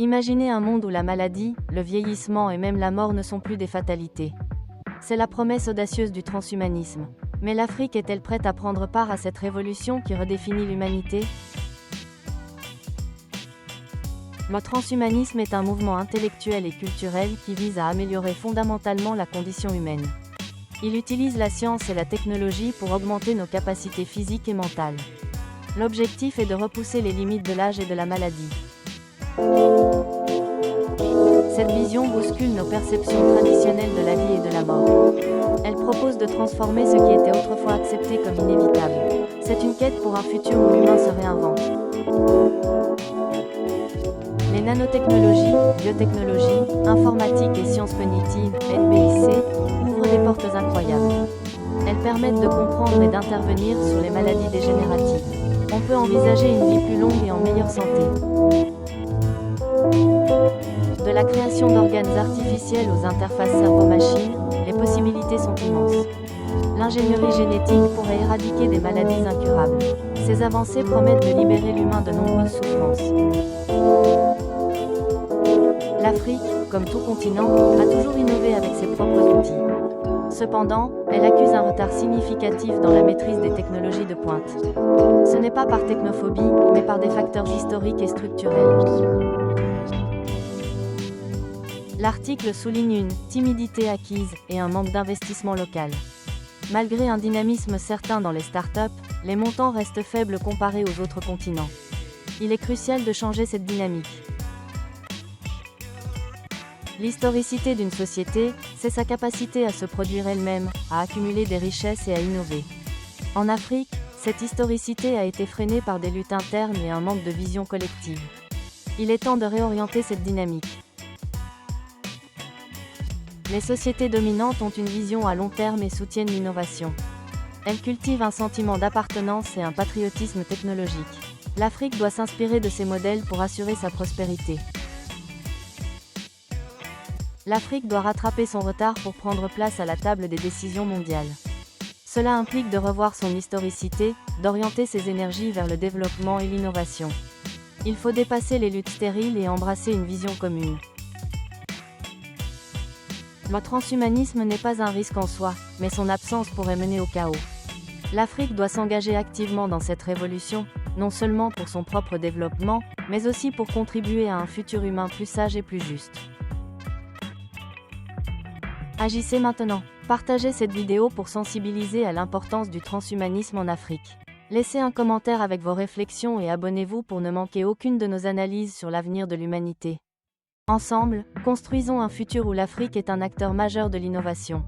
Imaginez un monde où la maladie, le vieillissement et même la mort ne sont plus des fatalités. C'est la promesse audacieuse du transhumanisme. Mais l'Afrique est-elle prête à prendre part à cette révolution qui redéfinit l'humanité? Le transhumanisme est un mouvement intellectuel et culturel qui vise à améliorer fondamentalement la condition humaine. Il utilise la science et la technologie pour augmenter nos capacités physiques et mentales. L'objectif est de repousser les limites de l'âge et de la maladie. Cette vision bouscule nos perceptions traditionnelles de la vie et de la mort. Elle propose de transformer ce qui était autrefois accepté comme inévitable. C'est une quête pour un futur où l'humain se réinvente. Les nanotechnologies, biotechnologies, informatique et sciences cognitives, NBIC, ouvrent des portes incroyables. Elles permettent de comprendre et d'intervenir sur les maladies dégénératives. On peut envisager une vie plus longue et en meilleure santé. De la création d'organes artificiels aux interfaces cerveau-machine, les possibilités sont immenses. L'ingénierie génétique pourrait éradiquer des maladies incurables. Ces avancées promettent de libérer l'humain de nombreuses souffrances. L'Afrique, comme tout continent, a toujours innové avec ses propres outils. Cependant, elle accuse un retard significatif dans la maîtrise des technologies de pointe. Ce n'est pas par technophobie, mais par des facteurs historiques et structurels. L'article souligne une timidité acquise et un manque d'investissement local. Malgré un dynamisme certain dans les startups, les montants restent faibles comparés aux autres continents. Il est crucial de changer cette dynamique. L'historicité d'une société, c'est sa capacité à se produire elle-même, à accumuler des richesses et à innover. En Afrique, cette historicité a été freinée par des luttes internes et un manque de vision collective. Il est temps de réorienter cette dynamique. Les sociétés dominantes ont une vision à long terme et soutiennent l'innovation. Elles cultivent un sentiment d'appartenance et un patriotisme technologique. L'Afrique doit s'inspirer de ces modèles pour assurer sa prospérité. L'Afrique doit rattraper son retard pour prendre place à la table des décisions mondiales. Cela implique de revoir son historicité, d'orienter ses énergies vers le développement et l'innovation. Il faut dépasser les luttes stériles et embrasser une vision commune. Le transhumanisme n'est pas un risque en soi, mais son absence pourrait mener au chaos. L'Afrique doit s'engager activement dans cette révolution, non seulement pour son propre développement, mais aussi pour contribuer à un futur humain plus sage et plus juste. Agissez maintenant. Partagez cette vidéo pour sensibiliser à l'importance du transhumanisme en Afrique. Laissez un commentaire avec vos réflexions et abonnez-vous pour ne manquer aucune de nos analyses sur l'avenir de l'humanité. Ensemble, construisons un futur où l'Afrique est un acteur majeur de l'innovation.